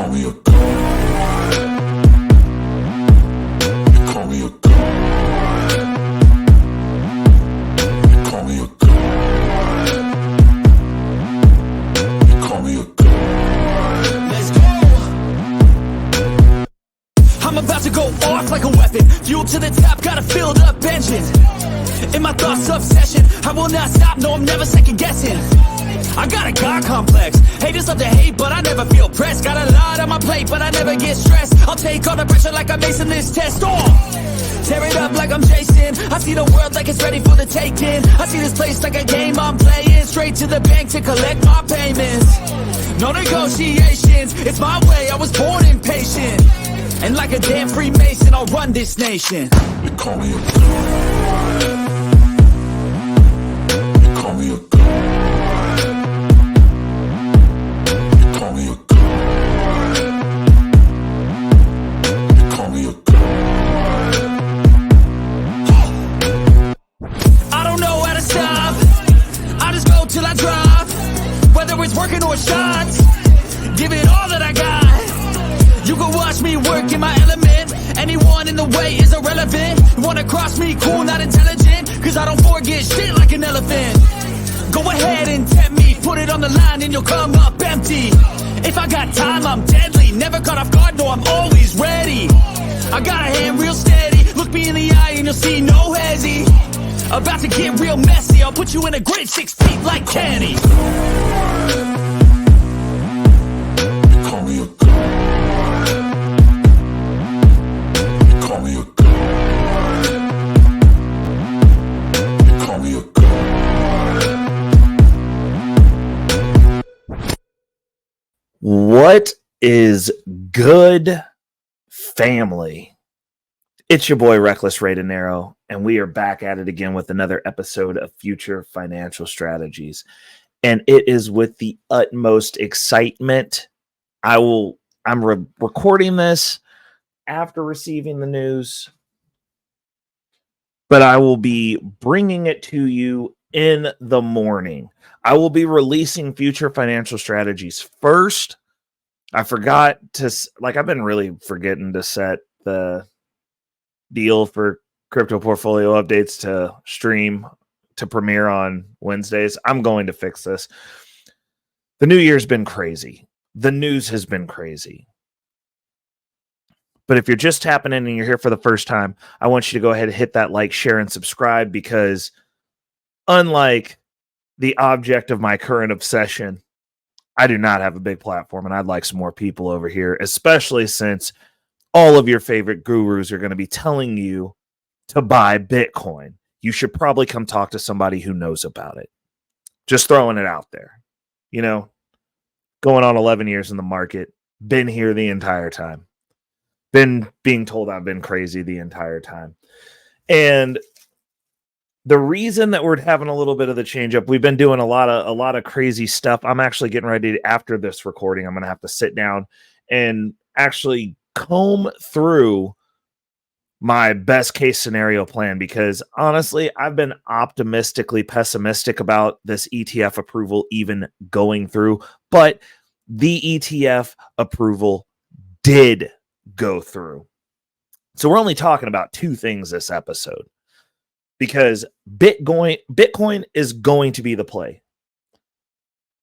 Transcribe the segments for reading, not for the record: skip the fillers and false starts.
call me a god. You call me a god. You call me a god. You call me a god. Let's go. I'm about to go off like a weapon. Fuel to the top, got a filled up engine. In my thoughts, obsession. I will not stop, no, I'm never second guessing. I got a God complex. Haters love to hate, but I never feel pressed. Got a lot on my plate, but I never get stressed. I'll take all the pressure like I'm acing this test. Tear it up like I'm Jason. I see the world like it's ready for the taking. I see this place like a game I'm playing. Straight to the bank to collect my payments. No negotiations, it's my way, I was born impatient. And like a damn Freemason, I'll run this nation. You call me a god. You call me a god. You call me a god. You call me a god. I don't know how to stop. I just go till I drop. Whether it's working or shots, give it all that I got. You can watch me work in my element. Anyone in the way is irrelevant. You wanna cross me, cool, not intelligent. Cause I don't forget shit like an elephant. Go ahead and tempt me, put it on the line and you'll come up empty. If I got time, I'm deadly. Never caught off guard, no, I'm always ready. I got a hand real steady. Look me in the eye and you'll see no hezzy. About to get real messy. I'll put you in a grave 6 feet like Kenny. You call me a god. You call me a god. You call me a god. What is good, family? It's your boy Reckless Ray Dinero, and we are back at it again with another episode of Future Financial Strategies. And it is with the utmost excitement. I'm recording this after receiving the news, but I will be bringing it to you in the morning. I will be releasing Future Financial Strategies first. I forgot to, I've been really forgetting to set the deal for crypto portfolio updates to stream to premiere on Wednesdays. I'm going to fix this. The new year's been crazy. The news has been crazy. But if you're just tapping in and you're here for the first time, I want you to go ahead and hit that like, share, and subscribe, because unlike the object of my current obsession, I do not have a big platform, and I'd like some more people over here, especially since all of your favorite gurus are going to be telling you to buy Bitcoin. You should probably come talk to somebody who knows about it. Just throwing it out there. You know, going on 11 years in the market, been here the entire time. Been being told I've been crazy the entire time. And the reason that we're having a little bit of the change up, we've been doing a lot of crazy stuff. I'm actually getting ready to, after this recording, I'm going to have to sit down and actually comb through my best case scenario plan, because honestly, I've been optimistically pessimistic about this ETF approval even going through, but the ETF approval did go through. So we're only talking about two things this episode, because Bitcoin is going to be the play.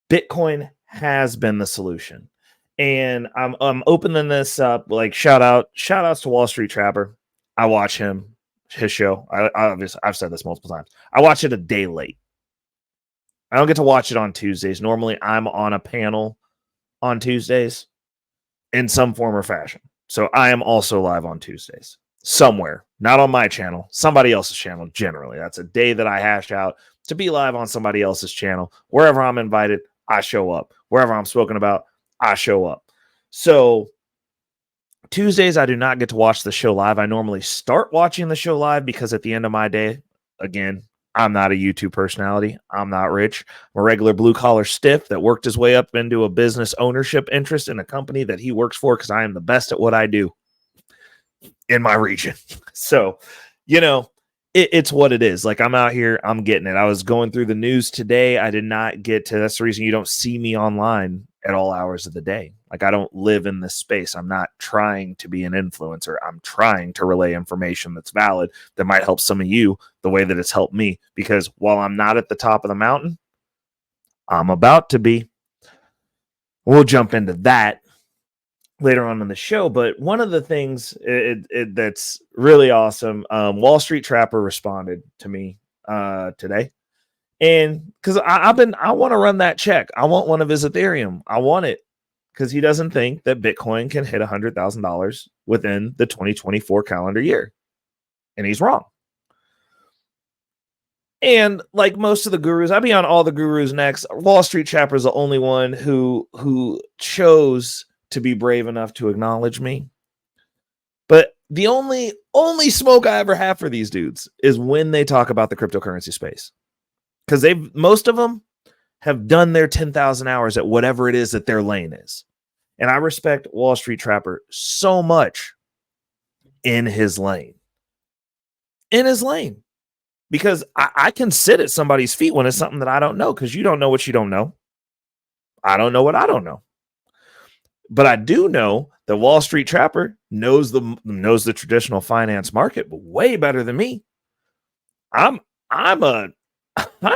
Bitcoin has been the solution. And I'm opening this up, like shout outs to Wall Street Trapper. I watch his show. I've said this multiple times. I watch it a day late. I don't get to watch it on Tuesdays. Normally I'm on a panel on Tuesdays in some form or fashion. So I am also live on Tuesdays somewhere, not on my channel, somebody else's channel. Generally, that's a day that I hash out to be live on somebody else's channel. Wherever I'm invited, I show up. Wherever I'm spoken about, I show up. So Tuesdays, I do not get to watch the show live. I normally start watching the show live because at the end of my day, again, I'm not a YouTube personality. I'm not rich. I'm a regular blue-collar stiff that worked his way up into a business ownership interest in a company that he works for, because I am the best at what I do in my region. So, you know, it's what it is. Like, I'm out here, I'm getting it. I was going through the news today. I did not get to, that's the reason you don't see me online at all hours of the day. Like, I don't live in this space. I'm not trying to be an influencer. I'm trying to relay information that's valid, that might help some of you the way that it's helped me. Because while I'm not at the top of the mountain, I'm about to be. We'll jump into that later on in the show. But one of the things that's really awesome, Wall Street Trapper responded to me today. And because I want to run that check. I want one of his Ethereum. I want it because he doesn't think that Bitcoin can hit $100,000 within the 2024 calendar year. And he's wrong. And like most of the gurus, I'll be on all the gurus next. Wall Street Trapper is the only one who chose to be brave enough to acknowledge me. But the only smoke I ever have for these dudes is when they talk about the cryptocurrency space. Because most of them have done their 10,000 hours at whatever it is that their lane is. And I respect Wall Street Trapper so much in his lane. Because I can sit at somebody's feet when it's something that I don't know, because you don't know what you don't know. I don't know what I don't know. But I do know that Wall Street Trapper knows the traditional finance market way better than me. I'm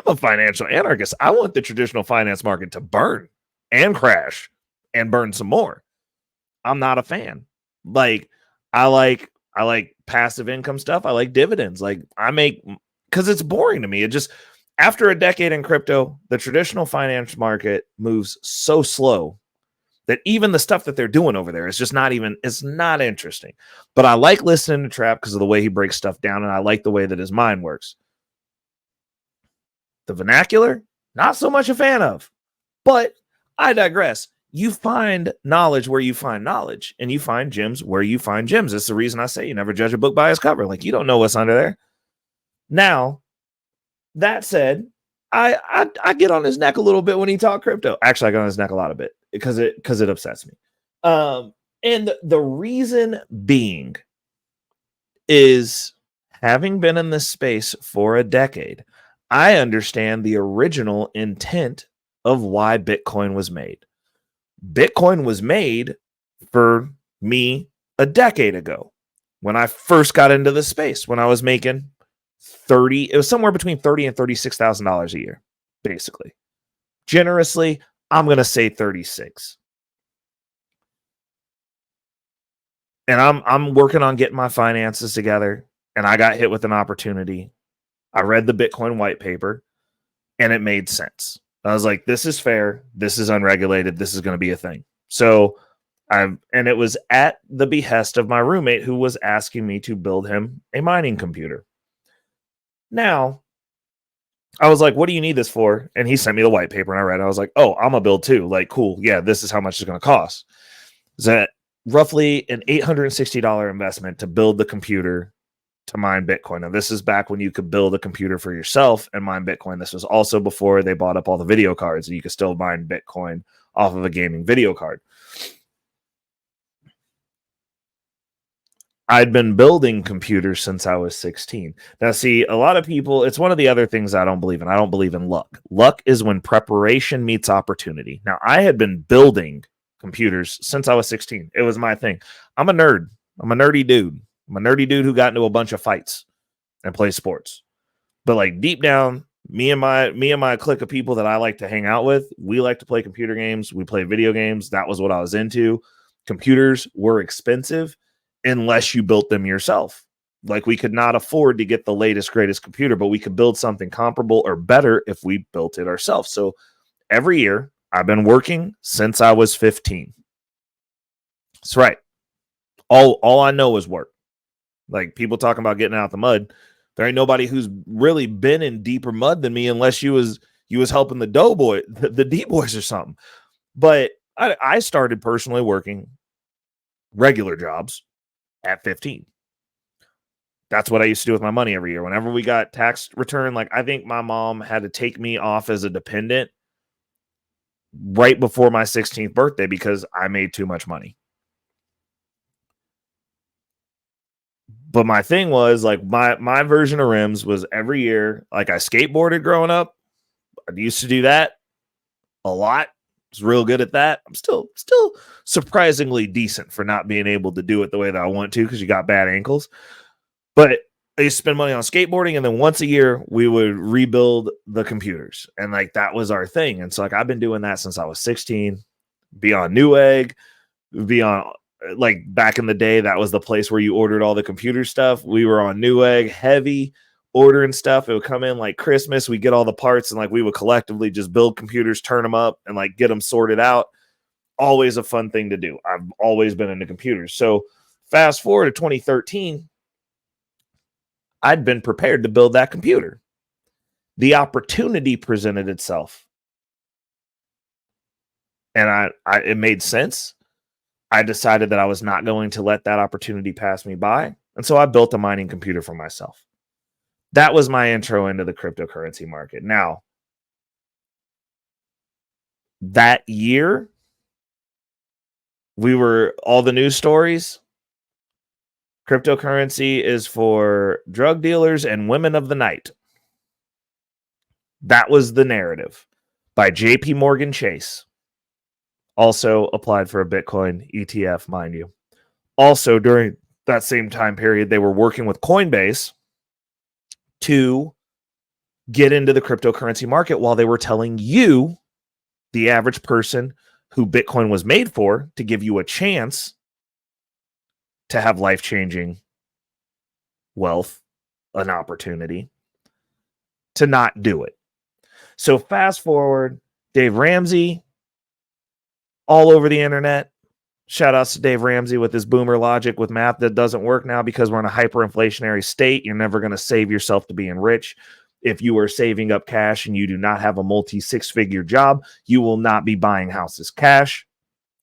a financial anarchist. I want the traditional finance market to burn and crash and burn some more. I'm not a fan. Like, I like passive income stuff. I like dividends. Like, because it's boring to me. It just, after a decade in crypto, the traditional finance market moves so slow that even the stuff that they're doing over there is just it's not interesting. But I like listening to Trap because of the way he breaks stuff down, and I like the way that his mind works. The vernacular, not so much a fan of, but I digress. You find knowledge where you find knowledge, and you find gems where you find gems. That's the reason I say you never judge a book by its cover. Like, you don't know what's under there. Now, that said, I get on his neck a little bit when he talks crypto. Actually, I get on his neck a lot of bit because it upsets me. And the reason being is, having been in this space for a decade, I understand the original intent of why Bitcoin was made. Bitcoin was made for me a decade ago when I first got into this space, when I was making it was somewhere between $30,000 and $36,000 a year, basically. Generously, I'm going to say 36. And I'm working on getting my finances together, and I got hit with an opportunity. I read the Bitcoin white paper, and it made sense. I was like, this is fair. This is unregulated. This is going to be a thing. So and it was at the behest of my roommate, who was asking me to build him a mining computer. Now, I was like, what do you need this for? And he sent me the white paper, and I read it. I was like, oh, I'm going to build too. Like, cool. Yeah, this is how much it's going to cost. Is that roughly an $860 investment to build the computer to mine Bitcoin. Now, this is back when you could build a computer for yourself and mine Bitcoin. This was also before they bought up all the video cards, and you could still mine Bitcoin off of a gaming video card. I'd been building computers since I was 16. Now, see, a lot of people, it's one of the other things I don't believe in. I don't believe in luck. Luck is when preparation meets opportunity. Now, I had been building computers since I was 16. It was my thing. I'm a nerd. I'm a nerdy dude. I'm a nerdy dude who got into a bunch of fights and plays sports. But like, deep down, me and my clique of people that I like to hang out with, we like to play computer games. We play video games. That was what I was into. Computers were expensive unless you built them yourself. Like, we could not afford to get the latest, greatest computer, but we could build something comparable or better if we built it ourselves. So every year, I've been working since I was 15. That's right. All I know is work. Like, people talking about getting out the mud. There ain't nobody who's really been in deeper mud than me, unless you was helping the the D boys or something. But I started personally working regular jobs at 15. That's what I used to do with my money every year. Whenever we got tax return, like, I think my mom had to take me off as a dependent right before my 16th birthday because I made too much money. But my thing was, like, my version of rims was every year, like, I skateboarded growing up. I used to do that a lot. was real good at that. I'm still surprisingly decent for not being able to do it the way that I want to because you got bad ankles. But I used to spend money on skateboarding, and then once a year we would rebuild the computers, and like that was our thing. And so like I've been doing that since I was 16. Be on Newegg, be on like back in the day, that was the place where you ordered all the computer stuff. We were on Newegg, heavy ordering stuff. It would come in like Christmas. We get all the parts, and like we would collectively just build computers, turn them up, and like get them sorted out. Always a fun thing to do. I've always been into computers. So fast forward to 2013. I'd been prepared to build that computer. The opportunity presented itself. And it made sense. I decided that I was not going to let that opportunity pass me by. And so I built a mining computer for myself. That was my intro into the cryptocurrency market. Now, that year, all the news stories, cryptocurrency is for drug dealers and women of the night. That was the narrative by JP Morgan Chase. Also applied for a Bitcoin ETF, mind you. Also, during that same time period, they were working with Coinbase to get into the cryptocurrency market while they were telling you, the average person who Bitcoin was made for, to give you a chance to have life-changing wealth, an opportunity, to not do it. So fast forward, Dave Ramsey, all over the internet. Shout outs to Dave Ramsey with his boomer logic with math that doesn't work now because we're in a hyperinflationary state. You're never going to save yourself to being rich. If you are saving up cash and you do not have a multi-six-figure job, you will not be buying houses cash.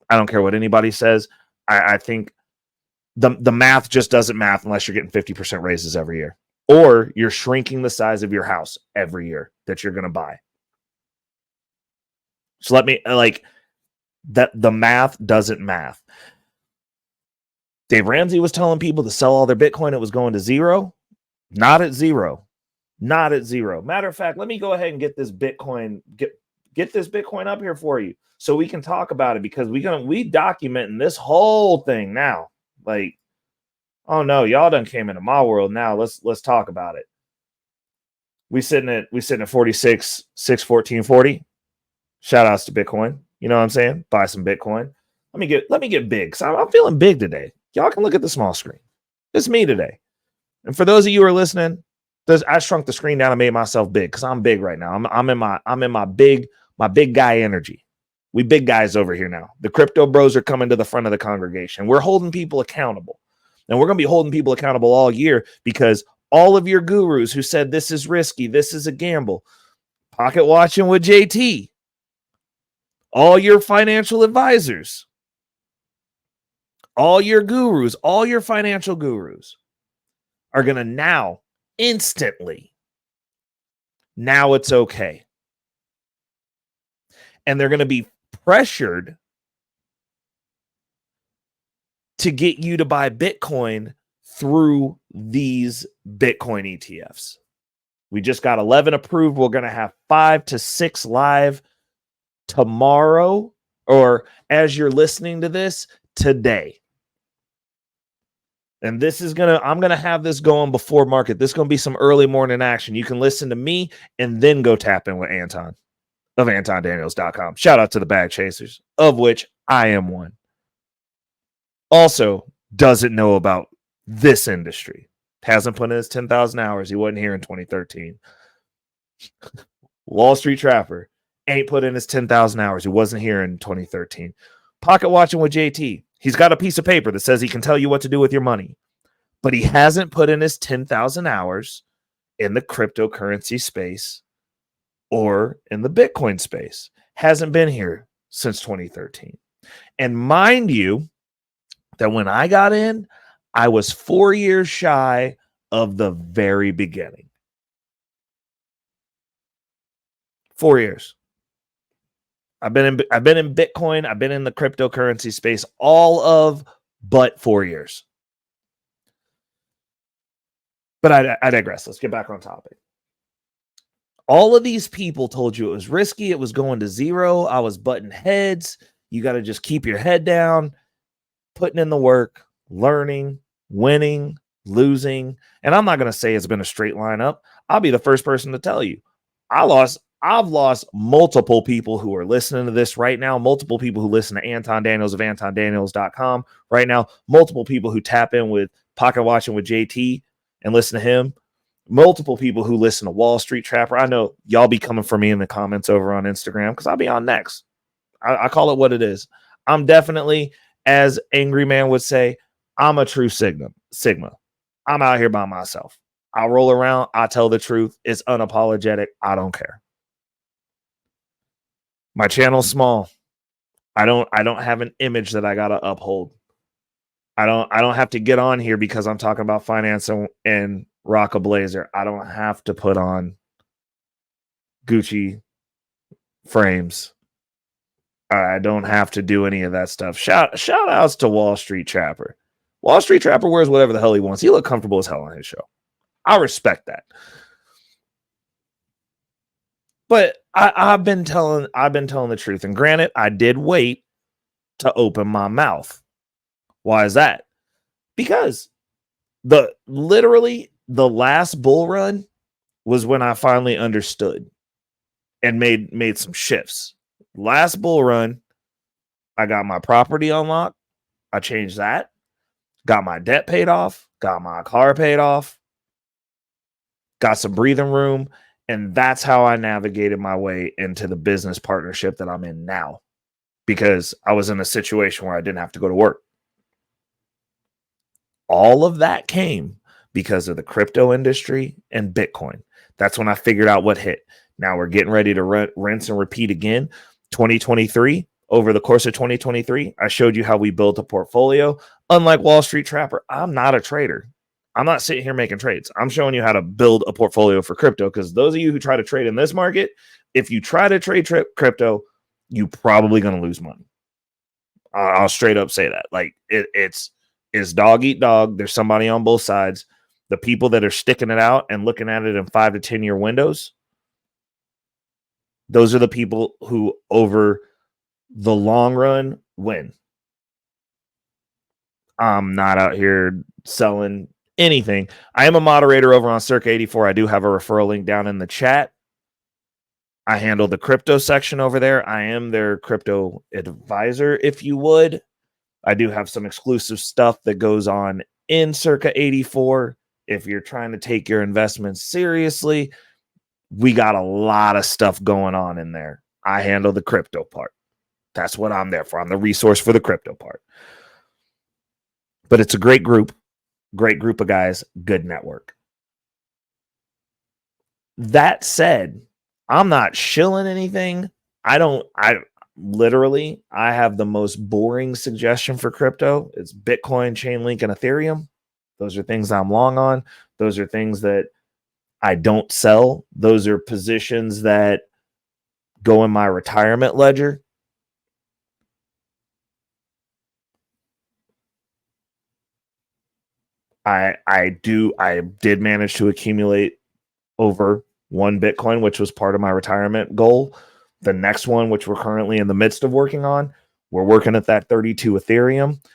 I don't care what anybody says. I think the math just doesn't math unless you're getting 50% raises every year, or you're shrinking the size of your house every year that you're going to buy. So let me that the math doesn't math. Dave Ramsey was telling people to sell all their Bitcoin. It was going to zero. Not at zero. Not at zero. Matter of fact, let me go ahead and get this Bitcoin, get this Bitcoin up here for you so we can talk about it, because we documenting this whole thing now. Like, oh no, y'all done came into my world now. Let's talk about it. We sitting at 46, 6, 14, 40. Shout outs to Bitcoin. You know what I'm saying? Buy some Bitcoin. Let me get big, because I'm feeling big today. Y'all can look at the small screen. It's me today. And for those of you who are listening, I shrunk the screen down and made myself big because I'm big right now. I'm in my big guy energy. We big guys over here now. The crypto bros are coming to the front of the congregation. We're holding people accountable. And we're going to be holding people accountable all year, because all of your gurus who said this is risky, this is a gamble, pocket watching with JT, all your financial advisors, all your gurus, all your financial gurus are going to now instantly, now it's okay. And they're going to be pressured to get you to buy Bitcoin through these Bitcoin ETFs. We just got 11 approved. We're going to have 5 to 6 live tomorrow, or as you're listening to this, today. And this is I'm going to have this going before market. This is going to be some early morning action. You can listen to me and then go tap in with Anton of AntonDaniels.com. Shout out to the bag chasers, of which I am one. Also doesn't know about this industry. Hasn't put in his 10,000 hours. He wasn't here in 2013. Wall Street Trapper ain't put in his 10,000 hours. He wasn't here in 2013. Pocket watching with JT. He's got a piece of paper that says he can tell you what to do with your money, but he hasn't put in his 10,000 hours in the cryptocurrency space or in the Bitcoin space. Hasn't been here since 2013. And mind you, that when I got in, I was 4 years shy of the very beginning. 4 years. I've been in Bitcoin. I've been in the cryptocurrency space all of but 4 years. But I digress. Let's get back on topic. All of these people told you it was risky. It was going to zero. I was butting heads. You got to just keep your head down, putting in the work, learning, winning, losing. And I'm not going to say it's been a straight line up. I'll be the first person to tell you. I've lost multiple people who are listening to this right now, multiple people who listen to Anton Daniels of AntonDaniels.com right now, multiple people who tap in with Pocket Watching with JT and listen to him, multiple people who listen to Wall Street Trapper. I know y'all be coming for me in the comments over on Instagram because I'll be on next. I call it what it is. I'm definitely, as Angry Man would say, I'm a true Sigma. I'm out here by myself. I'll roll around. I tell the truth. It's unapologetic. I don't care. My channel's small. I don't have an image that I gotta uphold. I don't have to get on here because I'm talking about finance and rock a blazer. I don't have to put on Gucci frames. I don't have to do any of that stuff. Shout outs to Wall Street Trapper. Wall Street Trapper wears whatever the hell he wants. He look comfortable as hell on his show. I respect that. But I've been telling the truth. And granted, I did wait to open my mouth. Why is that? Because literally the last bull run was when I finally understood and made some shifts. Last bull run, I got my property unlocked. I changed that. Got my debt paid off. Got my car paid off. Got some breathing room. And that's how I navigated my way into the business partnership that I'm in now. Because I was in a situation where I didn't have to go to work. All of that came because of the crypto industry and Bitcoin. That's when I figured out what hit. Now we're getting ready to rinse and repeat again. 2023, over the course of 2023, I showed you how we built a portfolio. Unlike Wall Street Trapper, I'm not a trader. I'm not sitting here making trades. I'm showing you how to build a portfolio for crypto, because those of you who try to trade in this market, if you try to trade crypto, you're probably going to lose money. I'll straight up say that. Like it's dog eat dog. There's somebody on both sides. The people that are sticking it out and looking at it in 5 to 10 year windows, those are the people who over the long run win. I'm not out here selling anything. I am a moderator over on Circa 84. I do have a referral link down in the chat. I handle the crypto section over there. I am their crypto advisor, if you would. I do have some exclusive stuff that goes on in Circa 84. If you're trying to take your investments seriously, we got a lot of stuff going on in there. I handle the crypto part. That's what I'm there for. I'm the resource for the crypto part. But it's a great group of guys, good network. That said, I'm not shilling anything. I have the most boring suggestion for crypto. It's Bitcoin, Chainlink, and Ethereum. Those are things I'm long on. Those are things that I don't sell. Those are positions that go in my retirement ledger. I did manage to accumulate over 1 Bitcoin, which was part of my retirement goal. The next one, which we're currently in the midst of working on, we're working at that 32 Ethereum.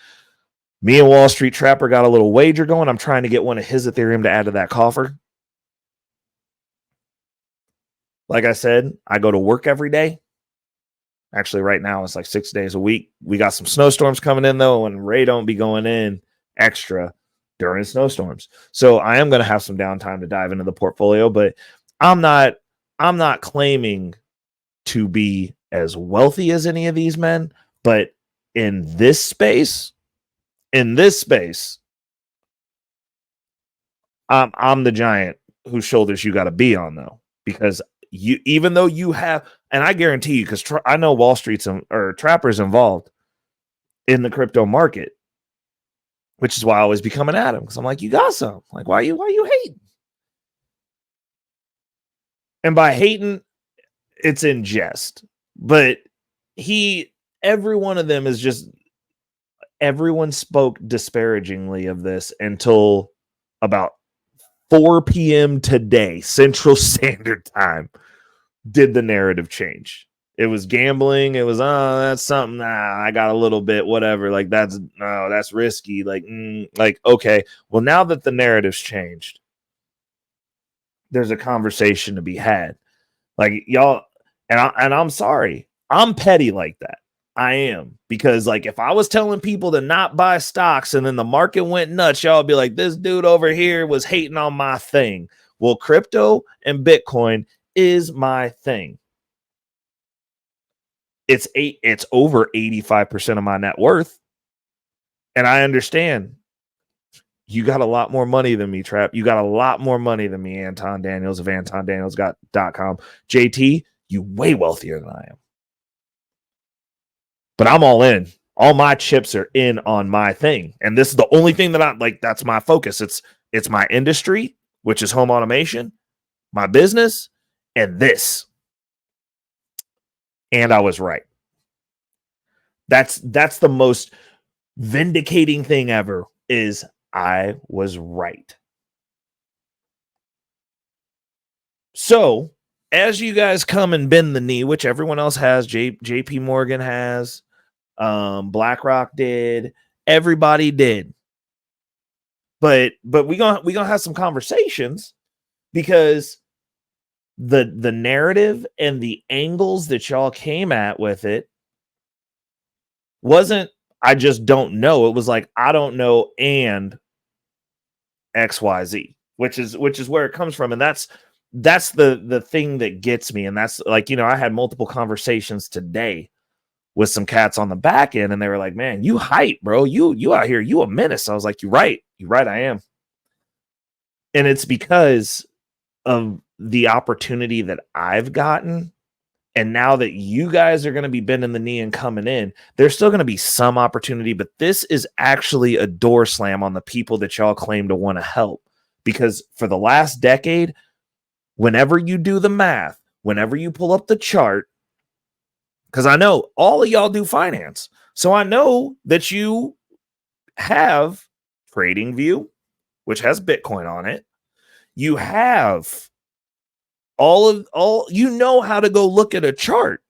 Me and Wall Street Trapper got a little wager going. I'm trying to get one of his Ethereum to add to that coffer. Like I said, I go to work every day. Actually, right now it's like 6 days a week. We got some snowstorms coming in though, and Ray don't be going in extra during snowstorms. So I am going to have some downtime to dive into the portfolio, but I'm not claiming to be as wealthy as any of these men, but in this space, I'm the giant whose shoulders you got to be on though, because you, even though you have, and I guarantee you, because I know Wall Street's or Trapper's involved in the crypto market, which is why I always be coming at him, because I'm like, you got some. Like, why you hating? And by hating, it's in jest. But every one of them is just, everyone spoke disparagingly of this until about 4 p.m. today, Central Standard Time. did the narrative change. It was gambling. It was, oh, that's something. I got a little bit, whatever. Like that's risky. Like, okay. Well, now that the narrative's changed, there's a conversation to be had. Like y'all, and I'm sorry, I'm petty like that. I am, because like if I was telling people to not buy stocks and then the market went nuts, y'all would be like, this dude over here was hating on my thing. Well, crypto and Bitcoin is my thing. It's over 85% of my net worth. And I understand you got a lot more money than me, Trap. You got a lot more money than me, Anton Daniels of AntonDaniels.com. JT, you way wealthier than I am. But I'm all in. All my chips are in on my thing. And this is the only thing that I'm like, that's my focus. It's my industry, which is home automation, my business, and this. And I was right. That's the most vindicating thing ever, is I was right. So as you guys come and bend the knee, which everyone else has, JP Morgan has, BlackRock did, everybody did. But we gonna have some conversations, because the narrative and the angles that y'all came at with it wasn't, I just don't know. It was like, I don't know, and XYZ, which is where it comes from. And that's the thing that gets me. And that's like, I had multiple conversations today with some cats on the back end, and they were like, man, you hype, bro. You out here, you a menace. I was like, you're right, I am. And it's because of the opportunity that I've gotten. And now that you guys are going to be bending the knee and coming in, there's still going to be some opportunity, but this is actually a door slam on the people that y'all claim to want to help. Because for the last decade, whenever you do the math, whenever you pull up the chart, because I know all of y'all do finance, so I know that you have TradingView, which has Bitcoin on it. You have all you know how to go look at a chart,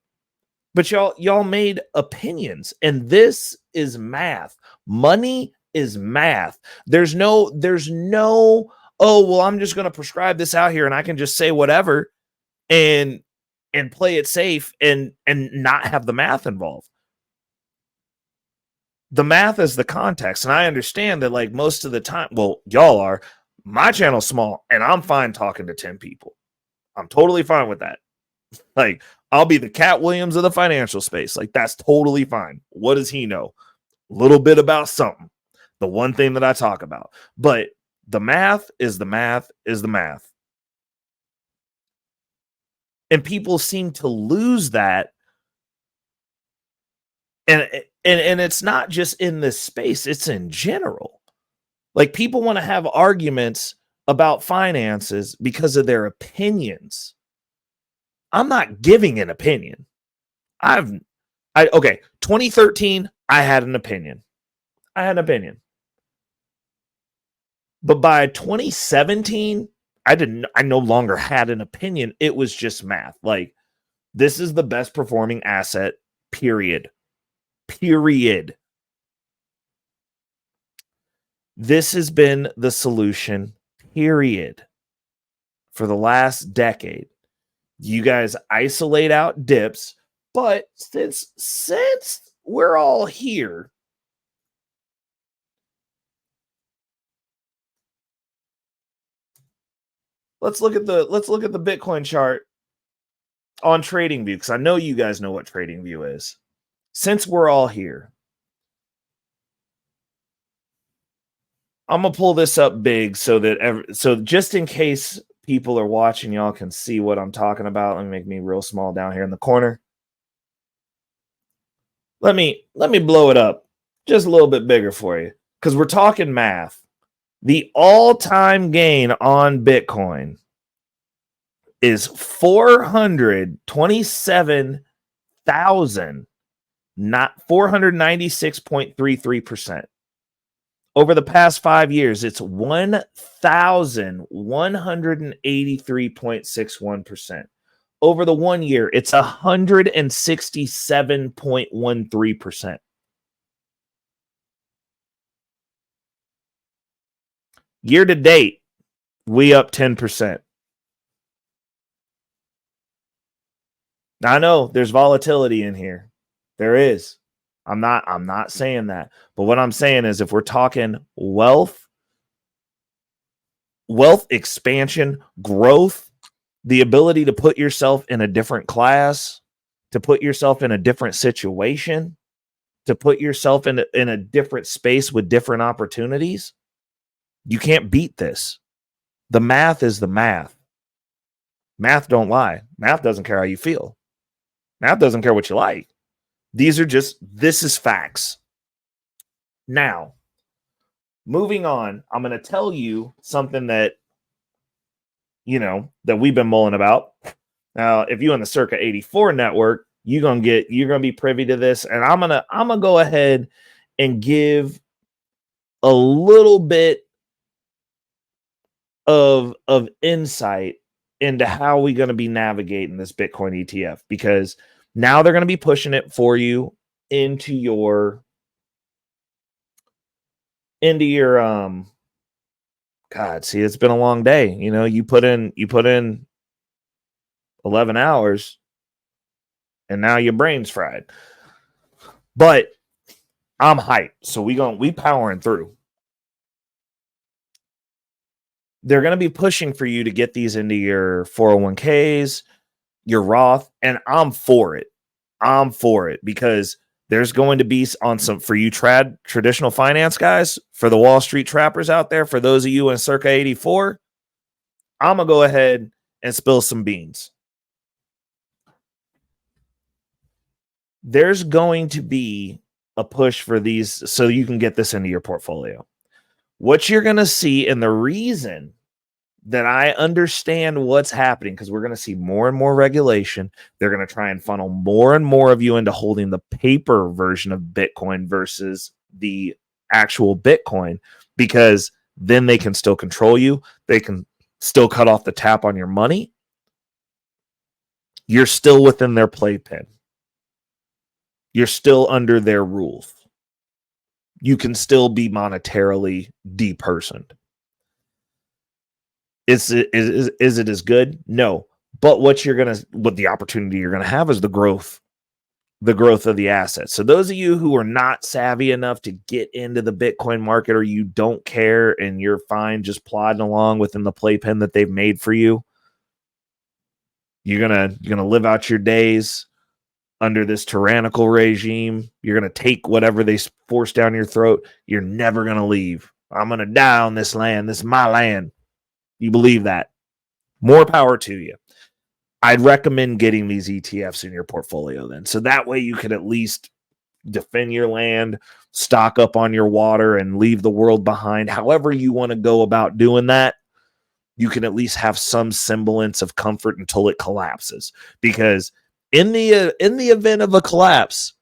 but y'all made opinions, and this is math. Money is math. There's no, oh, well, I'm just going to prescribe this out here and I can just say whatever and play it safe and not have the math involved. The math is the context. And I understand that, like, most of the time, well, y'all are, my channel's small and I'm fine talking to 10 people. I'm totally fine with that. Like, I'll be the Cat Williams of the financial space. Like, that's totally fine. What does he know? A little bit about something. The one thing that I talk about. But the math is the math is the math. And people seem to lose that. And it's not just in this space, it's in general. Like, people want to have arguments about finances because of their opinions. I'm not giving an opinion. Okay, 2013, I had an opinion. But by 2017, I no longer had an opinion. It was just math. Like, this is the best performing asset, period. This has been the solution, period, for the last decade. You guys isolate out dips, but since we're all here, let's look at the Bitcoin chart on TradingView, because I know you guys know what TradingView is. Since we're all here, I'm gonna pull this up big so just in case people are watching, y'all can see what I'm talking about. Let me make me real small down here in the corner. Let me blow it up just a little bit bigger for you, because we're talking math. The all-time gain on Bitcoin is 427,000, not 496.33%. Over the past 5 years, it's 1,183.61%. Over the 1 year, it's 167.13%. Year to date, we up 10%. Now, I know there's volatility in here. There is. I'm not saying that. But what I'm saying is if we're talking wealth expansion, growth, the ability to put yourself in a different class, to put yourself in a different situation, to put yourself in a different space with different opportunities, you can't beat this. The math is the math. Math don't lie. Math doesn't care how you feel. Math doesn't care what you like. This is facts. Now, moving on, I'm going to tell you something that, that we've been mulling about. Now, if you in the Circa 84 network, you're going to be privy to this. And I'm going to go ahead and give a little bit of insight into how we're going to be navigating this Bitcoin ETF, because now they're going to be pushing it for you into your God, see, it's been a long day. You put in 11 hours and now your brain's fried. But I'm hyped. So we powering through. They're going to be pushing for you to get these into your 401ks, your Roth, and I'm for it. I'm for it because there's going to be on some for you traditional finance guys, for the Wall Street trappers out there, for those of you in Circa 84, I'm going to go ahead and spill some beans. There's going to be a push for these so you can get this into your portfolio. What you're going to see, and the reason that I understand what's happening, because we're going to see more and more regulation. They're going to try and funnel more and more of you into holding the paper version of Bitcoin versus the actual Bitcoin, because then they can still control you. They can still cut off the tap on your money. You're still within their playpen. You're still under their rules. You can still be monetarily depersoned. Is it as good? No. But what the opportunity you're gonna have is the growth of the assets. So those of you who are not savvy enough to get into the Bitcoin market, or you don't care and you're fine just plodding along within the playpen that they've made for you, you're gonna live out your days under this tyrannical regime. You're gonna take whatever they force down your throat. You're never gonna leave. I'm gonna die on this land. This is my land. You believe that? More power to you. I'd recommend getting these ETFs in your portfolio then. So that way you could at least defend your land, stock up on your water, and leave the world behind. However you want to go about doing that, you can at least have some semblance of comfort until it collapses. Because in the event of a collapse,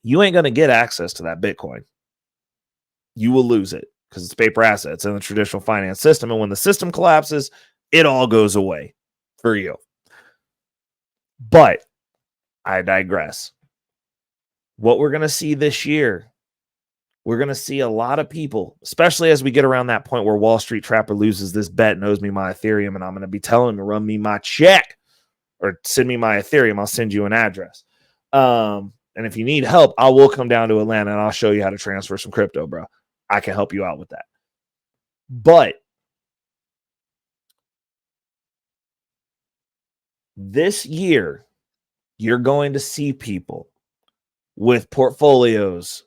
you ain't going to get access to that Bitcoin. You will lose it, because it's paper assets in the traditional finance system. And when the system collapses, it all goes away for you. But I digress. What we're going to see this year, we're going to see a lot of people, especially as we get around that point where Wall Street Trapper loses this bet and owes me my Ethereum, and I'm going to be telling him to run me my check or send me my Ethereum. I'll send you an address. And if you need help, I will come down to Atlanta and I'll show you how to transfer some crypto, bro. I can help you out with that. But this year, you're going to see people with portfolios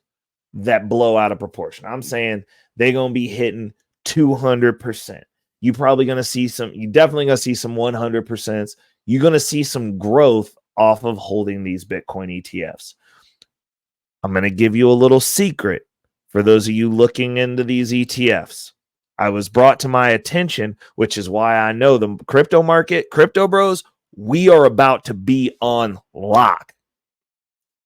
that blow out of proportion. I'm saying they're going to be hitting 200%. You're definitely going to see some 100%. You're going to see some growth off of holding these Bitcoin ETFs. I'm going to give you a little secret for those of you looking into these ETFs. I was brought to my attention, which is why I know the crypto market, crypto bros, we are about to be on lock,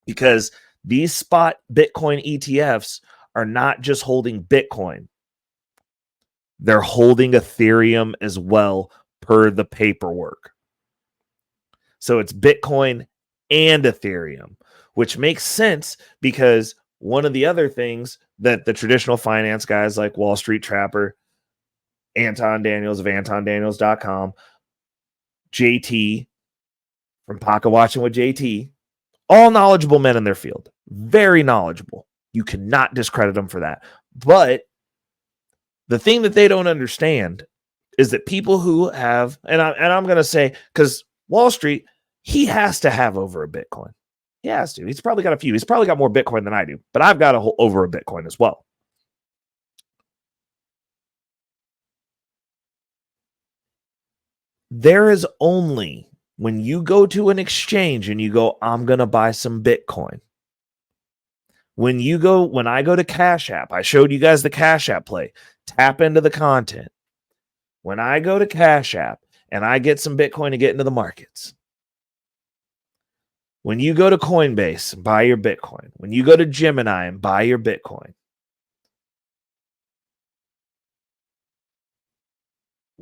because these spot Bitcoin ETFs are not just holding Bitcoin. They're holding Ethereum as well, per the paperwork. So it's Bitcoin and Ethereum, which makes sense because one of the other things that the traditional finance guys like Wall Street Trapper, Anton Daniels of AntonDaniels.com, JT from Pocket Watching with JT, all knowledgeable men in their field, very knowledgeable. You cannot discredit them for that. But the thing that they don't understand is that people who have, and I'm going to say, because Wall Street, he has to have over a Bitcoin. He has to. He's probably got a few. He's probably got more Bitcoin than I do, but I've got over a Bitcoin as well. There is only when you go to an exchange and you go, I'm going to buy some Bitcoin. When I go to CashApp, I showed you guys the CashApp play. Tap into the content. When I go to CashApp and I get some Bitcoin to get into the markets. When you go to Coinbase and buy your Bitcoin. When you go to Gemini and buy your Bitcoin.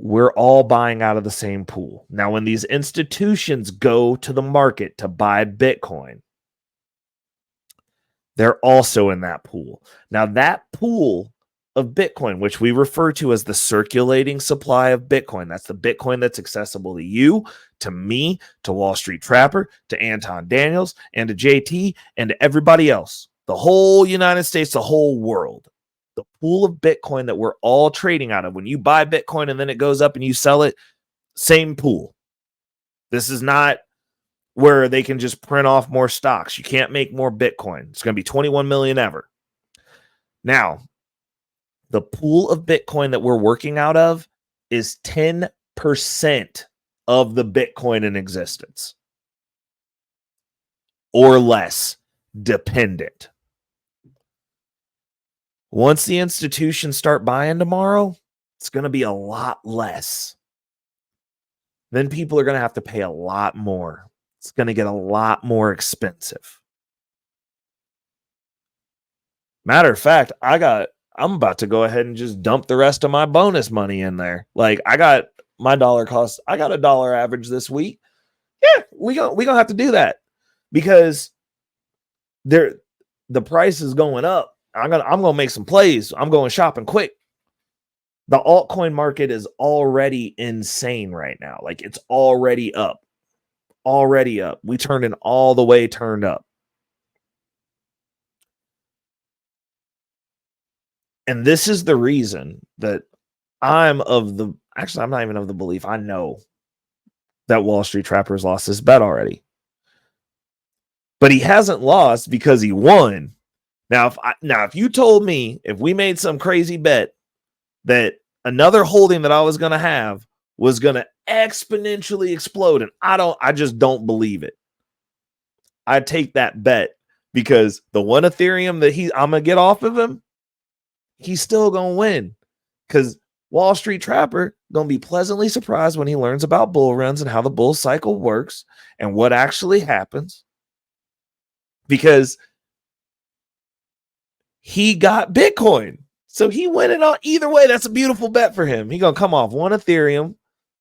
We're all buying out of the same pool. Now, when these institutions go to the market to buy Bitcoin, they're also in that pool. Now, that pool of Bitcoin, which we refer to as the circulating supply of Bitcoin, that's the Bitcoin that's accessible to you, to me, to Wall Street Trapper, to Anton Daniels, and to JT, and to everybody else, the whole United States, the whole world. The pool of Bitcoin that we're all trading out of. When you buy Bitcoin and then it goes up and you sell it, same pool. This is not where they can just print off more stocks. You can't make more Bitcoin. It's going to be 21 million ever. Now, the pool of Bitcoin that we're working out of is 10% of the Bitcoin in existence or less, dependent. Once the institutions start buying tomorrow, it's going to be a lot less. Then people are going to have to pay a lot more. It's going to get a lot more expensive. Matter of fact, I'm about to go ahead and just dump the rest of my bonus money in there. Like I got my dollar cost. I got $1 average this week. Yeah, we gonna have to do that because the price is going up. I'm gonna make some plays. I'm going shopping quick. The altcoin market is already insane right now. Like it's already up. Already up. We turned in all the way turned up. And this is the reason that I'm not even of the belief. I know that Wall Street Trapper's lost his bet already. But he hasn't lost because he won. Now, if you told me, if we made some crazy bet that another holding that I was going to have was going to exponentially explode, and I just don't believe it. I'd take that bet because the one Ethereum that I'm going to get off of him, he's still going to win because Wall Street Trapper going to be pleasantly surprised when he learns about bull runs and how the bull cycle works and what actually happens because he got Bitcoin. So he went it on either way. That's a beautiful bet for him. He's going to come off one Ethereum,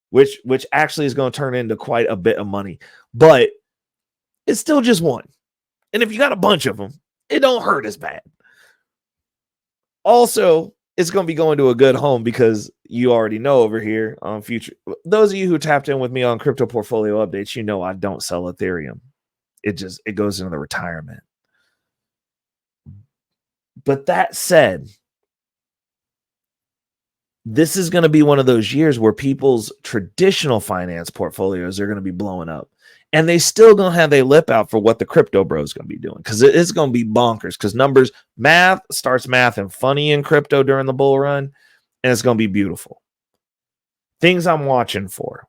which actually is going to turn into quite a bit of money, but it's still just one. And if you got a bunch of them, it don't hurt as bad. Also, it's going to be going to a good home because you already know over here on future. Those of you who tapped in with me on crypto portfolio updates, you know I don't sell Ethereum. It goes into the retirement. But that said, this is going to be one of those years where people's traditional finance portfolios are going to be blowing up. And they still going to have their lip out for what the crypto bro is going to be doing because it's going to be bonkers because math starts math and funny in crypto during the bull run, and it's going to be beautiful. Things I'm watching for.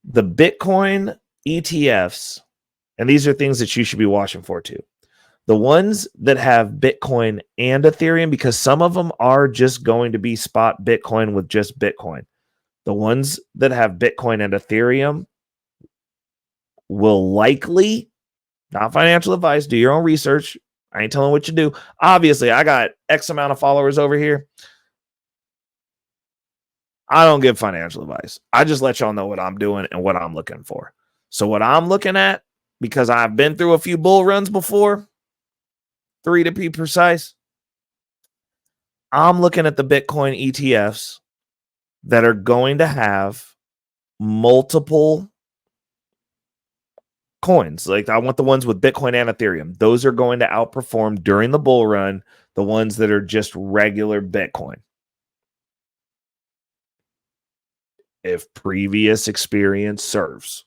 The Bitcoin ETFs, and these are things that you should be watching for too. The ones that have Bitcoin and Ethereum, because some of them are just going to be spot Bitcoin with just Bitcoin. The ones that have Bitcoin and Ethereum will likely, not financial advice, do your own research. I ain't telling what you do. Obviously, I got X amount of followers over here. I don't give financial advice. I just let y'all know what I'm doing and what I'm looking for. So what I'm looking at, because I've been through a few bull runs before, 3 to be precise, I'm looking at the Bitcoin ETFs that are going to have multiple coins. Like I want the ones with Bitcoin and Ethereum. Those are going to outperform during the bull run the ones that are just regular Bitcoin. If previous experience serves,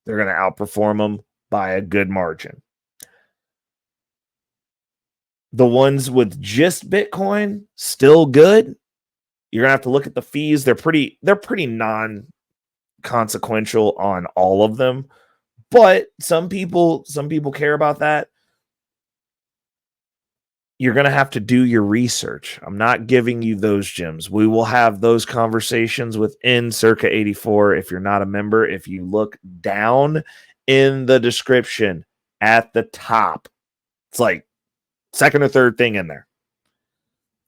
they're going to outperform them by a good margin. The ones with just Bitcoin, still good. You're going to have to look at the fees. They're pretty non-consequential on all of them. But some people care about that. You're going to have to do your research. I'm not giving you those gems. We will have those conversations within Circa 84. If you're not a member, if you look down in the description at the top, it's like second or third thing in there.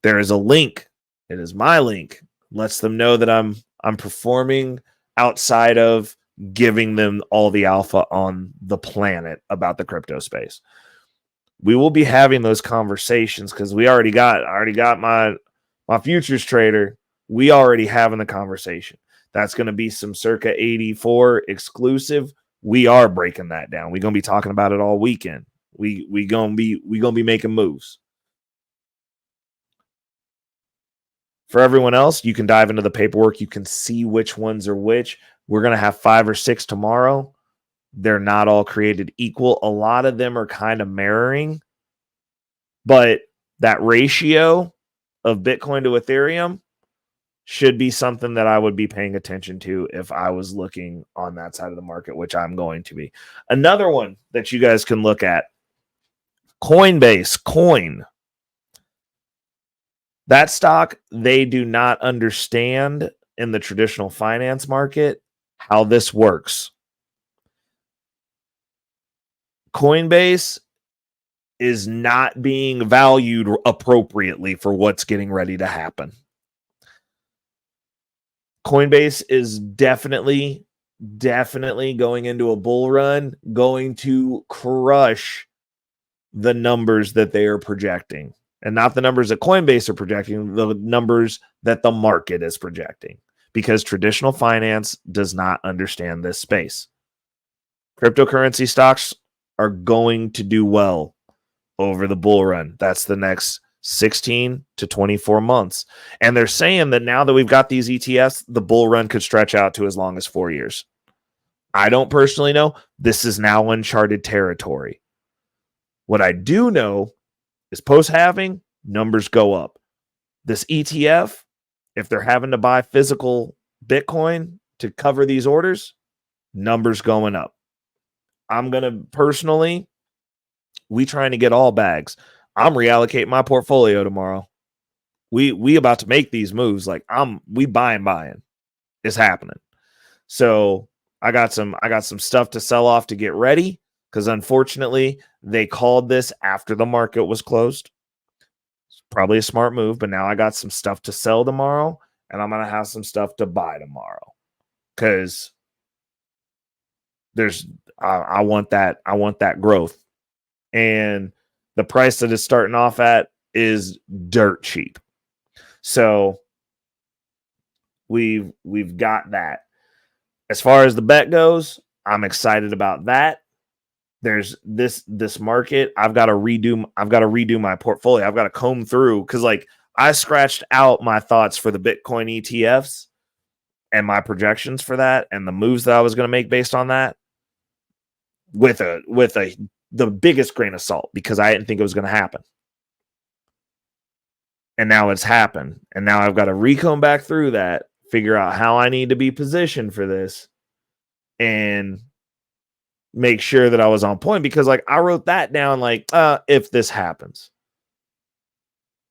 There is a link. It is my link. Lets them know that I'm performing outside of giving them all the alpha on the planet about the crypto space. We will be having those conversations because I already got my futures trader. We already having the conversation. That's going to be some Circa 84 exclusive. We are breaking that down. We're going to be talking about it all weekend. We going to be making moves. For everyone else, you can dive into the paperwork. You can see which ones are which. We're going to have 5 or 6 tomorrow. They're not all created equal. A lot of them are kind of mirroring, but that ratio of Bitcoin to Ethereum should be something that I would be paying attention to if I was looking on that side of the market, which I'm going to be. Another one that you guys can look at, Coinbase, Coin. That stock, they do not understand in the traditional finance market how this works. Coinbase is not being valued appropriately for what's getting ready to happen. Coinbase is definitely going into a bull run, going to crush the numbers that they are projecting. And not the numbers that Coinbase are projecting, the numbers that the market is projecting. Because traditional finance does not understand this space. Cryptocurrency stocks are going to do well over the bull run. That's the next 16 to 24 months. And they're saying that now that we've got these ETFs, the bull run could stretch out to as long as 4 years. I don't personally know. This is now uncharted territory. What I do know is post-halving, numbers go up. This ETF, if they're having to buy physical Bitcoin to cover these orders, numbers going up. I'm going to personally, we trying to get all bags. I'm reallocating my portfolio tomorrow. We about to make these moves. Like we buying. It's happening. So I got some stuff to sell off to get ready. Because unfortunately, they called this after the market was closed. It's probably a smart move, but now I got some stuff to sell tomorrow, and I'm going to have some stuff to buy tomorrow. Because I want that growth. And the price that it's starting off at is dirt cheap. So we've got that. As far as the bet goes, I'm excited about that. There's this market. I've got to redo my portfolio. I've got to comb through because like I scratched out my thoughts for the Bitcoin ETFs and my projections for that and the moves that I was going to make based on that with the biggest grain of salt because I didn't think it was going to happen. And now it's happened. And now I've got to recomb back through that, figure out how I need to be positioned for this and make sure that I was on point because like I wrote that down like if this happens.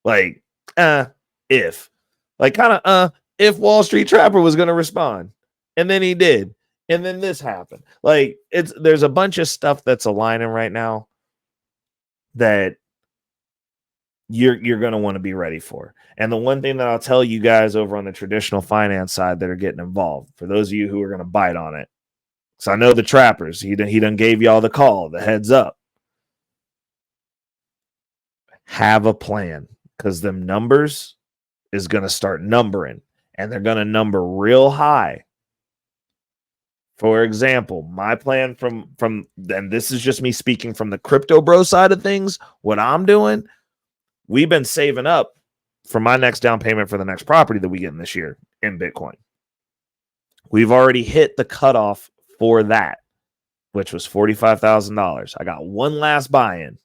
Like if. Like kind of if Wall Street Trapper was going to respond. And then he did. And then this happened. Like there's a bunch of stuff that's aligning right now that you're going to want to be ready for. And the one thing that I'll tell you guys over on the traditional finance side that are getting involved, for those of you who are going to bite on it, so I know the trappers, he done gave y'all the call, the heads up. Have a plan, because them numbers is going to start numbering, and they're going to number real high. For example, my plan from and this is just me speaking from the crypto bro side of things, what I'm doing, we've been saving up for my next down payment for the next property that we get in this year in Bitcoin. We've already hit the cutoff for that, which was $45,000. I got one last buy-in.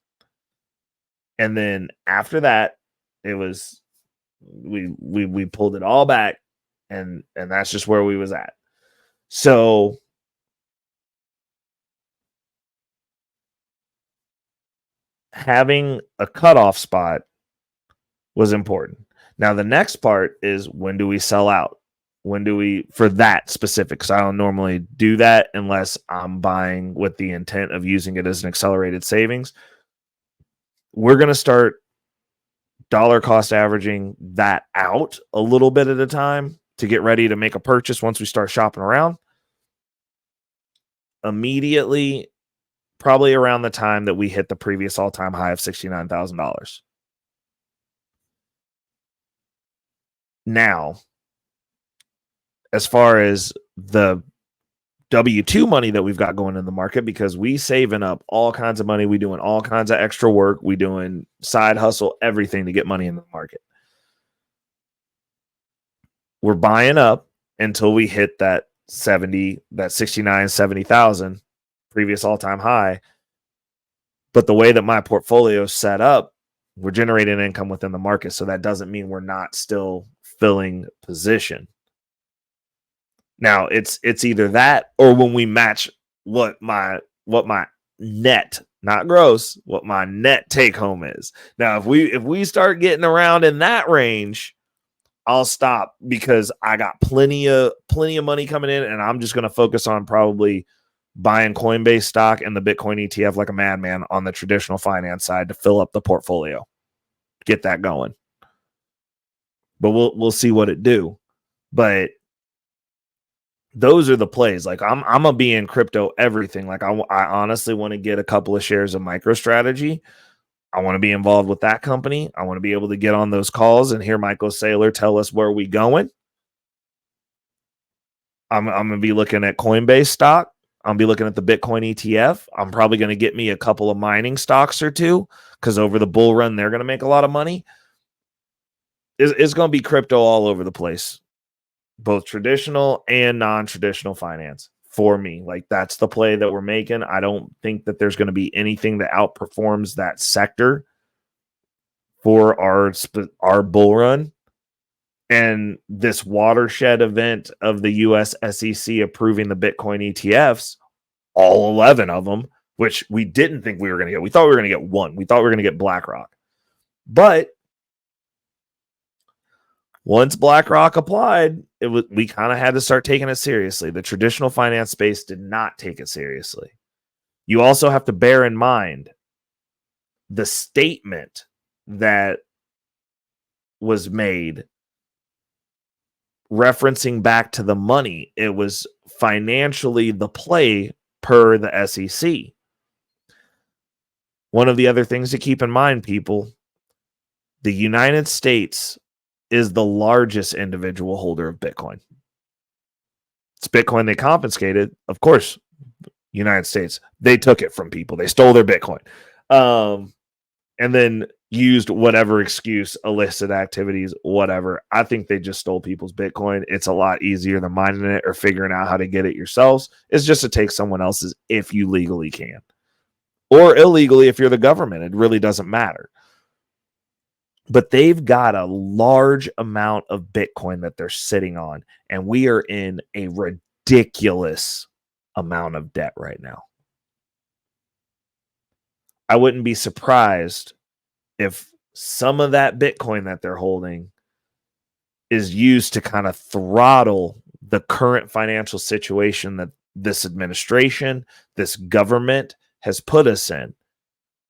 And then after that, it was we pulled it all back, and that's just where we was at. So having a cutoff spot was important. Now the next part is, when do we sell out? When do we, for that specific, because I don't normally do that unless I'm buying with the intent of using it as an accelerated savings. We're going to start dollar cost averaging that out a little bit at a time to get ready to make a purchase once we start shopping around. Immediately, probably around the time that we hit the previous all-time high of $69,000. Now, as far as the W-2 money that we've got going in the market, because we saving up all kinds of money, we doing all kinds of extra work, we doing side hustle, everything to get money in the market. We're buying up until we hit that 69, 70,000 previous all-time high. But the way that my portfolio is set up, we're generating income within the market. So that doesn't mean we're not still filling position. Now it's either that, or when we match what my net, not gross, what my net take home is. Now, if we start getting around in that range, I'll stop, because I got plenty of money coming in, and I'm just going to focus on probably buying Coinbase stock and the Bitcoin ETF like a madman on the traditional finance side to fill up the portfolio, get that going. But we'll see what it do. But those are the plays. Like I'm gonna be in crypto everything. Like I honestly want to get a couple of shares of MicroStrategy. I want to be involved with that company. I want to be able to get on those calls and hear Michael Saylor tell us where we going. I'm gonna be looking at Coinbase stock. I'm gonna be looking at the Bitcoin ETF. I'm probably gonna get me a couple of mining stocks or two, because over the bull run they're gonna make a lot of money. It's gonna be crypto all over the place, both traditional and non-traditional finance for me. Like that's the play that we're making. I don't think that there's going to be anything that outperforms that sector for our bull run. And this watershed event of the US SEC approving the Bitcoin ETFs, all 11 of them, which we didn't think we were going to get. We thought we were going to get one. We thought we were going to get BlackRock. But once BlackRock applied, we kind of had to start taking it seriously. The traditional finance space did not take it seriously. You also have to bear in mind the statement that was made referencing back to the money. It was financially the play per the SEC. One of the other things to keep in mind, people, the United States is the largest individual holder of Bitcoin. It's Bitcoin they confiscated. Of course, United States, they took it from people. They stole their Bitcoin. And then used whatever excuse, illicit activities, whatever. I think they just stole people's Bitcoin. It's a lot easier than mining it or figuring out how to get it yourselves. It's just to take someone else's if you legally can. Or illegally if you're the government. It really doesn't matter. But they've got a large amount of Bitcoin that they're sitting on. And we are in a ridiculous amount of debt right now. I wouldn't be surprised if some of that Bitcoin that they're holding is used to kind of throttle the current financial situation that this administration, this government has put us in.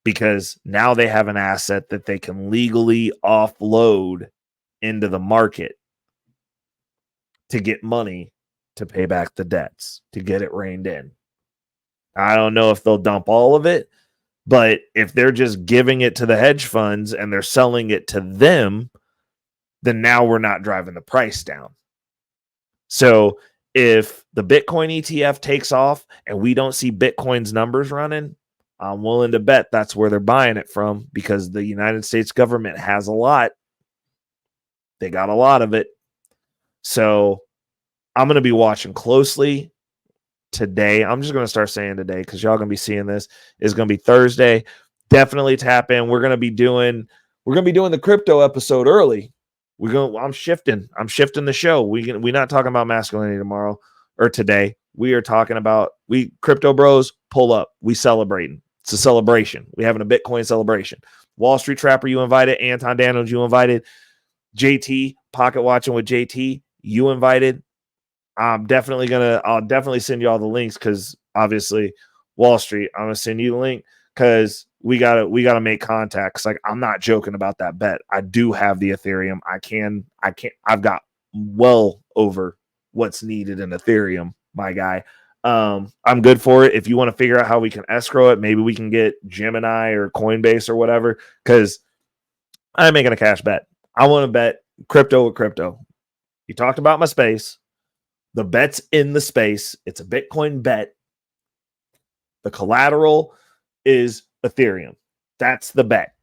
because now they have an asset that they can legally offload into the market to get money to pay back the debts, to get it reined in. I don't know if they'll dump all of it, but if they're just giving it to the hedge funds and they're selling it to them, then now we're not driving the price down. So if the Bitcoin ETF takes off and we don't see Bitcoin's numbers running, I'm willing to bet that's where they're buying it from, because the United States government has a lot. They got a lot of it. So I'm going to be watching closely today. I'm just going to start saying today, because y'all going to be seeing this. Is going to be Thursday. Definitely tap in. We're going to be doing the crypto episode early. I'm shifting the show. We're not talking about masculinity tomorrow or today. We are talking about, crypto bros, pull up. We celebrating. It's a celebration. We having a Bitcoin celebration. Wall Street Trapper, you invited. Anton Daniels, you invited. JT, Pocket Watching with JT, you invited. I'll definitely send you all the links, because obviously Wall Street, I'm gonna send you the link, because we gotta make contacts. Like, I'm not joking about that bet. I do have the Ethereum. I've got well over what's needed in Ethereum, my guy. I'm good for it. If you want to figure out how we can escrow it, maybe we can get Gemini or Coinbase or whatever, because I'm making a cash bet. I want to bet crypto with crypto. You talked about my space. The bet's in the space. It's a Bitcoin bet. The collateral is Ethereum. That's the bet.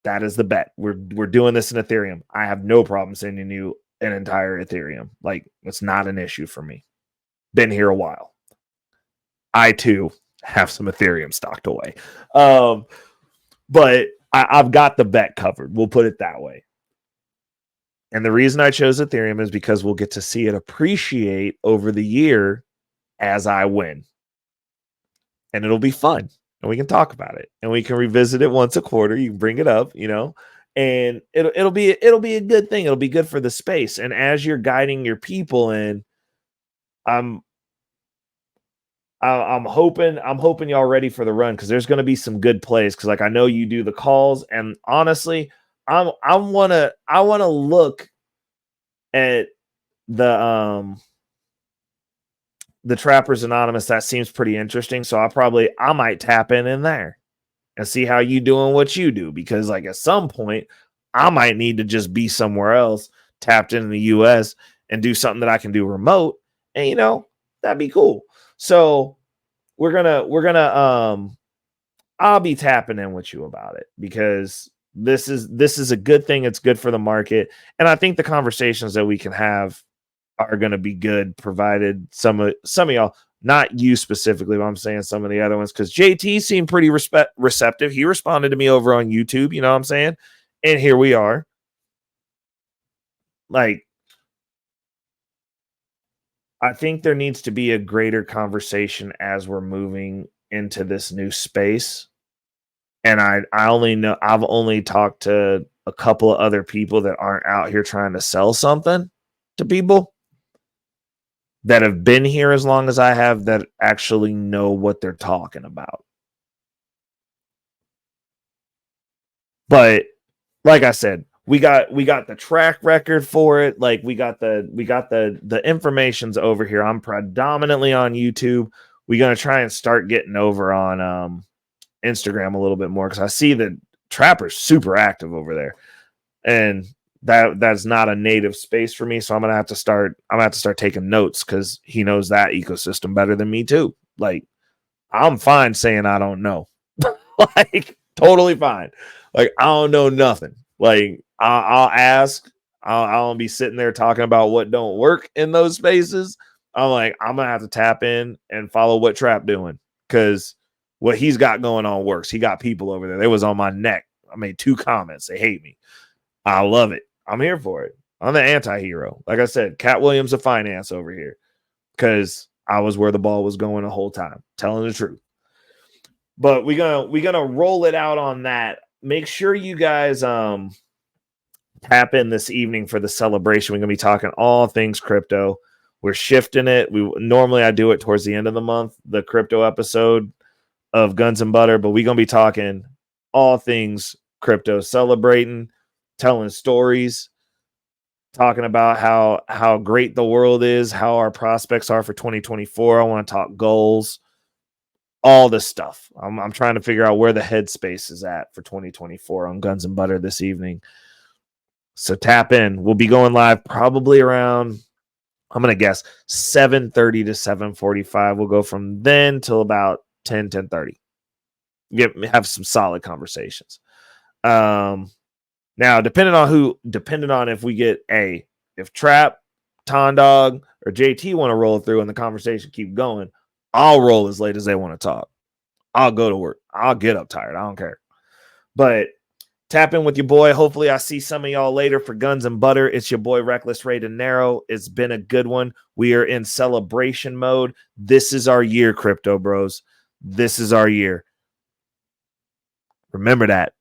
That is the bet. We're doing this in Ethereum. I have no problem sending you an entire Ethereum. Like, it's not an issue for me. Been here a while. I too have some Ethereum stocked away. But I've got the bet covered. We'll put it that way. And the reason I chose Ethereum is because we'll get to see it appreciate over the year as I win. And it'll be fun. And we can talk about it. And we can revisit it once a quarter. You can bring it up, and it'll be a good thing. It'll be good for the space. And as you're guiding your people in, I'm hoping y'all ready for the run, because there's going to be some good plays. Because, like, I know you do the calls, and honestly, I want to look at the Trappers Anonymous. That seems pretty interesting. So I might tap in there and see how you doing what you do, because, like, at some point I might need to just be somewhere else, tapped in the US, and do something that I can do remote, and that'd be cool. So we're gonna I'll be tapping in with you about it, because this is a good thing. It's good for the market. And I think the conversations that we can have are going to be good, provided some of y'all, not you specifically, but I'm saying some of the other ones, because JT seemed pretty receptive. He responded to me over on YouTube, you know what I'm saying? And here we are. Like, I think there needs to be a greater conversation as we're moving into this new space. And I've only talked to a couple of other people that aren't out here trying to sell something to people, that have been here as long as I have, that actually know what they're talking about. But like I said, we got the track record for it. Like, we got the information's over here. I'm predominantly on YouTube. We're going to try and start getting over on Instagram a little bit more, because I see that Trapper's super active over there, and that's not a native space for me. So I'm gonna have to start taking notes, because he knows that ecosystem better than me too. Like, I'm fine saying I don't know. Like, totally fine. Like, I don't know nothing. Like, I'll ask. I'll be sitting there talking about what don't work in those spaces. I'm like, I'm gonna have to tap in and follow what Trap doing, because what he's got going on works. He got people over there. They was on my neck. I made 2 comments. They hate me. I love it. I'm here for it. I'm the anti-hero. Like I said, Cat Williams of finance over here, because I was where the ball was going the whole time, telling the truth. But we're gonna roll it out on that. Make sure you guys tap in this evening for the celebration. We're gonna be talking all things crypto. We're shifting it. Normally I do it towards the end of the month, the crypto episode. of Guns and Butter, but we're going to be talking all things crypto, celebrating, telling stories, talking about how great the world is, how our prospects are for 2024. I want to talk goals, all this stuff. I'm trying to figure out where the headspace is at for 2024 on Guns and Butter this evening. So tap in. We'll be going live probably around, I'm going to guess 7:30 to 7:45. We'll go from then till about 10:30. Have some solid conversations. Now, depending on if we get if Trap, Ton Dog, or JT want to roll through and the conversation keep going, I'll roll as late as they want to talk. I'll go to work. I'll get up tired. I don't care. But tap in with your boy. Hopefully I see some of y'all later for Guns and Butter. It's your boy Reckless Ray Dinero. It's been a good one. We are in celebration mode. This is our year, crypto bros. This is our year. Remember that.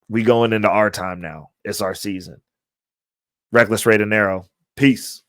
We going into our time now. It's our season. Reckless Ray Dinero. Peace.